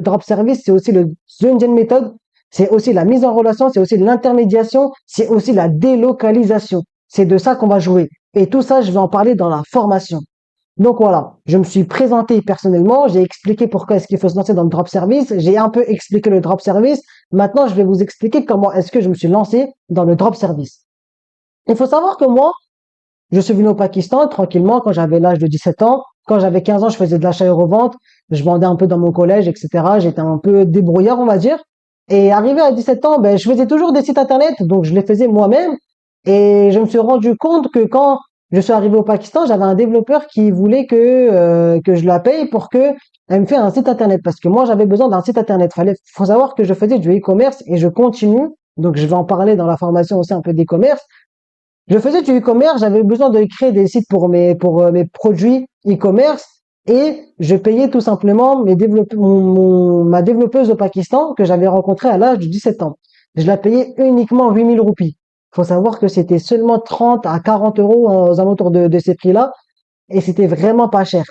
drop service, c'est aussi le deuxième méthode, c'est aussi la mise en relation, c'est aussi l'intermédiation, c'est aussi la délocalisation. C'est de ça qu'on va jouer. Et tout ça, je vais en parler dans la formation. Donc voilà, je me suis présenté personnellement, j'ai expliqué pourquoi est-ce qu'il faut se lancer dans le drop service, j'ai un peu expliqué le drop service. Maintenant, je vais vous expliquer comment est-ce que je me suis lancé dans le drop service. Il faut savoir que moi, je suis venu au Pakistan tranquillement quand j'avais l'âge de 17 ans. Quand j'avais 15 ans, je faisais de l'achat et revente. Je vendais un peu dans mon collège, etc. J'étais un peu débrouillard, on va dire. Et arrivé à 17 ans, ben, je faisais toujours des sites internet, donc je les faisais moi-même. Et je me suis rendu compte que quand je suis arrivé au Pakistan, j'avais un développeur qui voulait que je la paye pour que elle me fait un site internet. Parce que moi, j'avais besoin d'un site internet. Faut savoir que je faisais du e-commerce et je continue. Donc, je vais en parler dans la formation aussi un peu d'e-commerce. Je faisais du e-commerce, j'avais besoin de créer des sites pour mes produits e-commerce et je payais tout simplement ma développeuse au Pakistan que j'avais rencontrée à l'âge de 17 ans. Je la payais uniquement 8000 roupies. Il faut savoir que c'était seulement 30 à 40 euros aux alentours de ces prix-là et c'était vraiment pas cher.